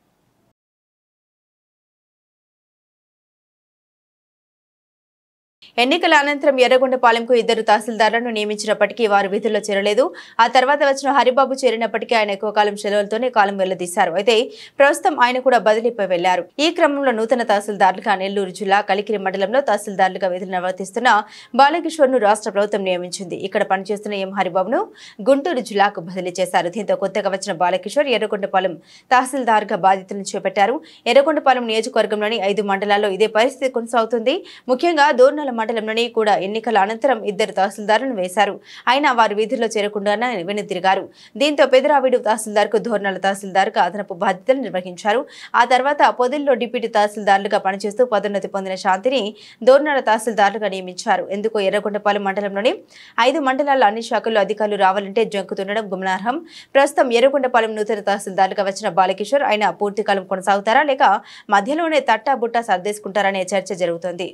ఎన్నికల అనంతరం ఎర్రగొండపాలెంకు 2 తహసీల్దార్లను నియమించినప్పటికీ వారు విధుల్లో చేరలేదు. ఆ తర్వాత వచ్చిన హరిబాబు చేరినప్పటికీ ఆయన ఎక్కువ కాలం సెలవులతోనే కాలం వెళ్లదీశారు. అయితే ప్రస్తుతం ఆయన కూడా బదిలీపై వెళ్లారు. ఈ క్రమంలో నూతన తహసీల్దార్లుగా నెల్లూరు జిల్లా కలికిరి మండలంలో తహసీల్దార్లుగా విధులు నిర్వర్తిస్తున్న బాలకిషోర్ను రాష్ట్ర ప్రభుత్వం నియమించింది. ఇక్కడ పనిచేస్తున్న ఎం హరిబాబును గుంటూరు జిల్లాకు బదిలీ చేశారు. దీంతో కొత్తగా వచ్చిన బాలకిషోర్ ఎర్రగొండపాలెం తహసీల్దార్గా బాధ్యతలను చేపట్టారు. ఎర్రగొండపాలెం నియోజకవర్గంలోని 5 మండలాల్లో ఇదే పరిస్థితి కొనసాగుతుంది. ముఖ్యంగా దోర్నల మండలంలోని కూడా ఎన్నికల అనంతరం 2 తహసీల్దార్లను వేశారు. అయినా వారు విధుల్లో చేరకుండానే వెనుతిరిగారు. దీంతో పెదరావిడు తహసీల్దార్కు దోర్నల తహసీల్దార్గా అదనపు బాధ్యతలు నిర్వహించారు. ఆ తర్వాత పొదిల్లో డిప్యూటీ తహసీల్దార్లుగా పనిచేస్తూ పదోన్నతి పొందిన శాంతిని దోర్నల తహసీల్దార్లుగా నియమించారు. ఎందుకో ఎర్రగొండపాలెం మండలంలోని 5 మండలాల అన్ని శాఖల్లో అధికారులు రావాలంటే జంకుతుండడం గమనార్హం. ప్రస్తుతం ఎర్రగొండపాలెం నూతన తహసీల్దార్లుగా వచ్చిన బాలకిషోర్ ఆయన పూర్తికాలం కొనసాగుతారా లేక మధ్యలోనే తట్టా బుట్టా సర్దేసుకుంటారనే చర్చ జరుగుతోంది.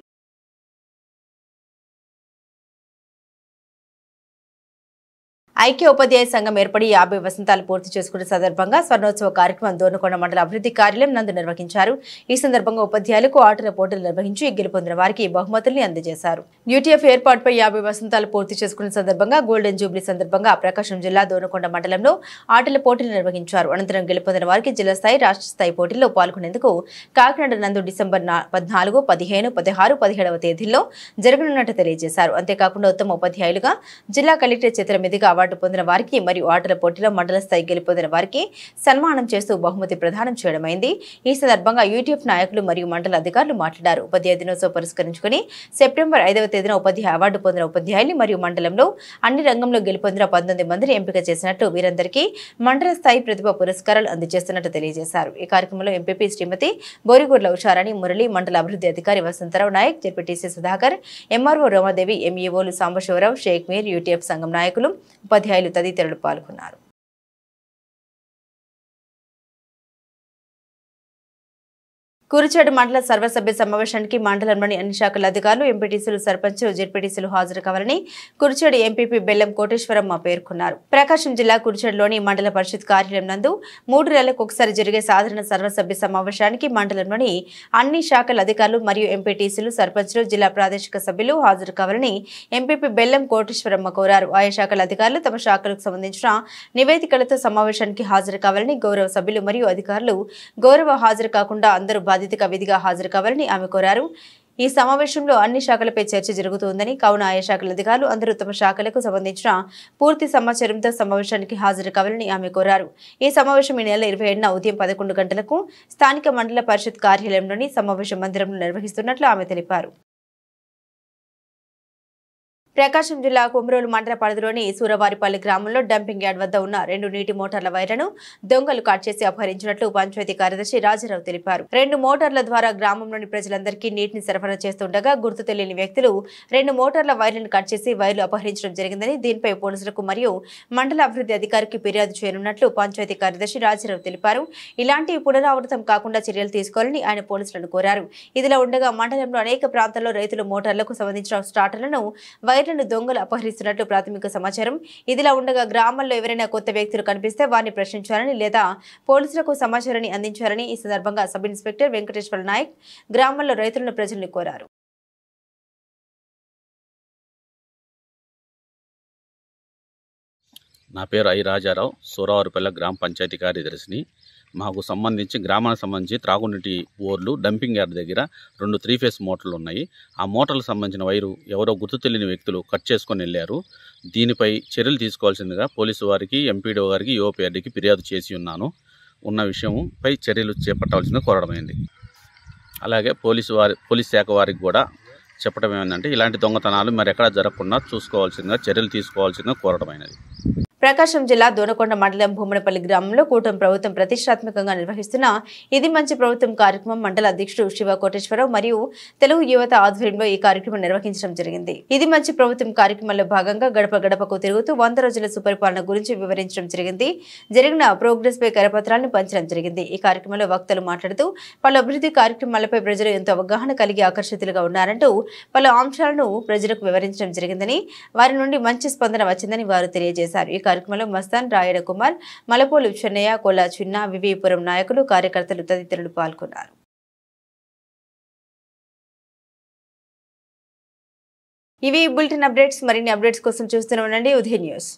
ఐక్య ఉపాధ్యాయ సంఘం ఏర్పడి 50 వసంతాలు పూర్తి చేసుకున్న సందర్భంగా స్వర్ణోత్సవ కార్యక్రమం దోర్నకొండ మండల అభివృద్ధి కార్యాలయం నందు నిర్వహించారు. ఈ సందర్భంగా ఉపాధ్యాయులకు ఆటల పోటీలు నిర్వహించి గెలుపొందిన వారికి బహుమతుల్ని అందజేశారు. యూటీఎఫ్ ఏర్పాటుపై 50 వసంతాలు పూర్తి చేసుకున్న సందర్భంగా గోల్డెన్ జూబ్లీ సందర్భంగా ప్రకాశం జిల్లా దోర్నకొండ మండలంలో ఆటల పోటీలు నిర్వహించారు. అనంతరం గెలుపొందిన వారికి జిల్లా స్థాయి, రాష్ట్ర స్థాయి పోటీల్లో పాల్గొనేందుకు కాకినాడ నందు డిసెంబర్ 14, 15, 16, 17వ తేదీల్లో జరగనున్నట్టు తెలియజేశారు. అంతేకాకుండా ఉత్తమ ఉపాధ్యాయులుగా జిల్లా కలెక్టర్ చేతుల మీదుగా అవార్డు పొందిన వారికి మరియు ఆటల పోటీలో మండల స్థాయి గెలుపొందిన వారికి సన్మానం చేస్తూ బహుమతి ప్రదానం చేయడమైంది. ఈ సందర్భంగా యూటీఎఫ్ నాయకులు మరియు మండల అధికారులు మాట్లాడారు. ఉపాధ్యాయ దినోత్సవం పురస్కరించుకుని సెప్టెంబర్ 5వ తేదీన ఉపాధ్యాయ అవార్డు పొందిన ఉపాధ్యాయులు మరియు మండలంలో అన్ని రంగంలో గెలుపొందిన 19 మందిని ఎంపిక చేసినట్టు వీరందరికీ మండల స్థాయి ప్రతిభ పురస్కారాలు అందజేస్తున్నట్టు తెలియజేశారు. ఈ కార్యక్రమంలో ఎంపీపీ శ్రీమతి బోరిగూర్ల ఉషారాణి మురళి, మండల అభివృద్ధి అధికారి వసంతరావు నాయక్, జెడ్పీటీసీ సుధాకర్, ఎంఆర్ఓ రోమాదేవి, ఎంఈఓలు సాంబశివరావు, షేక్ మీర్, యూటీఎఫ్ సంఘం నాయకులు, ఉపాధ్యాయులు తదితరులు పాల్గొన్నారు. కురిచేడు మండల సర్వసభ్య సమావేశానికి మండలంలోని అన్ని శాఖల అధికారులు, ఎంపీటీసీలు, సర్పంచులు, జెడ్పీటీసీలు హాజరు కావాలని కురిచేడు ఎంపీపీ బెల్లం కోటేశ్వరమ్మ పేర్కొన్నారు. ప్రకాశం జిల్లా కురిచేడులోని మండల పరిషత్ కార్యాలయం నందు 3 నెలలకు ఒకసారి జరిగే సాధారణ సర్వసభ్య సమావేశానికి మండలంలోని అన్ని శాఖల అధికారులు మరియు ఎంపీటీసీలు, సర్పంచులు, జిల్లా ప్రాదేశిక సభ్యులు హాజరు కావాలని ఎంపీపీ బెల్లం కోటేశ్వరమ్మ కోరారు. ఆయా శాఖల అధికారులు తమ శాఖలకు సంబంధించిన నివేదికలతో సమావేశానికి హాజరు కావాలని, గౌరవ సభ్యులు మరియు అధికారులు గౌరవ హాజరు కాకుండా అందరూ బాధ్యతగా విధిగా హాజరు కావాలని ఆమె కోరారు. ఈ సమావేశంలో అన్ని శాఖలపై చర్చ జరుగుతుందని, కావున ఆయా శాఖల అధికారులు అందరూ తమ శాఖలకు సంబంధించిన పూర్తి సమాచారంతో సమావేశానికి హాజరు కావాలని ఆమె కోరారు. ఈ సమావేశం ఈ నెల 27న ఉదయం 11 గంటలకు స్థానిక మండల పరిషత్ కార్యాలయంలోని సమావేశ మందిరంలో నిర్వహిస్తున్నట్లు ఆమె తెలిపారు. ప్రకాశం జిల్లా కొమరోలు మండల పరిధిలోని సూరవారిపల్లి గ్రామంలో డంపింగ్ యార్డ్ వద్ద ఉన్న 2 నీటి మోటార్ల వైర్లను దొంగలు కట్ చేసి అపహరించినట్లు పంచాయతీ కార్యదర్శి రాజారావు తెలిపారు. 2 మోటార్ల ద్వారా గ్రామంలోని ప్రజలందరికీ నీటిని సరఫరా చేస్తుండగా గుర్తు తెలియని వ్యక్తులు 2 మోటార్ల వైర్లను కట్ చేసి వైర్లు అపహరించడం జరిగిందని, దీనిపై పోలీసులకు మరియు మండల అభివృద్ధి అధికారికి ఫిర్యాదు చేయనున్నట్లు పంచాయతీ కార్యదర్శి రాజారావు తెలిపారు. ఇలాంటివి పునరావృతం కాకుండా చర్యలు తీసుకోవాలని ఆయన పోలీసులను కోరారు. ఇదిలా ఉండగా మండలంలో అనేక ప్రాంతాల్లో రైతులు మోటార్లకు సంబంధించిన స్టార్టర్లను దొంగలు అపహరిస్తున్నట్లు ప్రాథమిక సమాచారం. ఇదిలా ఉండగా గ్రామాల్లో ఎవరైనా కొత్త వ్యక్తులు కనిపిస్తే వారిని ప్రశ్నించాలని లేదా పోలీసులకు సమాచారాన్ని అందించాలని ఈ సందర్భంగా సబ్ ఇన్స్పెక్టర్ వెంకటేశ్వర నాయక్ గ్రామాల్లో రైతులను ప్రజలను కోరారు. నా పేరు ఐ రాజారావు, సూరవారిపల్లె గ్రామ పంచాయతీ కార్యదర్శిని. మాకు సంబంధించి గ్రామానికి సంబంధించి త్రాగునీటి బోర్లు డంపింగ్ యార్డ్ దగ్గర 2 3 ఫేస్ మోటార్లు ఉన్నాయి. ఆ మోటార్లకు సంబంధించిన వైరు ఎవరో గుర్తు తెలియని వ్యక్తులు కట్ చేసుకొని వెళ్ళారు. దీనిపై చర్యలు తీసుకోవాల్సిందిగా పోలీసు వారికి, ఎంపీడీ గారికి, యుఓపీఆర్డీకి ఫిర్యాదు చేసి ఉన్నాను. ఉన్న విషయంపై చర్యలు చేపట్టాల్సిందిగా కోరడమైంది. అలాగే పోలీస్ శాఖ వారికి కూడా చెప్పడం ఏంటంటే ఇలాంటి దొంగతనాలు మరి ఎక్కడా జరగకుండా చూసుకోవాల్సిందిగా చర్యలు తీసుకోవాల్సిందిగా కోరడమైనది. ప్రకాశం జిల్లా దోనకొండ మండలం భూమనపల్లి గ్రామంలో కూటమి ప్రభుత్వం ప్రతిష్టాత్మకంగా నిర్వహిస్తున్న ఇది మంచి ప్రభుత్వం కార్యక్రమం మండల అధ్యక్షుడు శివ కోటేశ్వరరావు మరియు తెలుగు యువత ఆధ్వర్యంలో ఈ కార్యక్రమం నిర్వహించడం జరిగింది. ఇది మంచి ప్రభుత్వం కార్యక్రమంలో భాగంగా గడప గడపకు తిరుగుతూ 100 రోజుల సుపరిపాలన గురించి వివరించడం జరిగింది. జరిగిన ప్రోగ్రెస్ పై కరపత్రాలను పంచడం జరిగింది. ఈ కార్యక్రమంలో వక్తలు మాట్లాడుతూ పలు అభివృద్ధి కార్యక్రమాలపై ప్రజలు ఎంతో అవగాహన కలిగి ఆకర్షితులుగా ఉన్నారంటూ పలు అంశాలను ప్రజలకు వివరించడం జరిగిందని వారి నుండి మంచి స్పందన వచ్చిందని వారు తెలియజేశారు. ఈ కార్యక్రమంలో మస్తాన్, రాయడ కుమార్, మలపోలు చెన్నయ్య, కొల్లా చిన్న, వివిపురం నాయకులు, కార్యకర్తలు తదితరులు పాల్గొన్నారు. ఇవి బులెటిన్ అప్డేట్స్. మరిన్ని అప్డేట్స్ కోసం చూస్తూనే ఉండండి ఉదయ్ న్యూస్.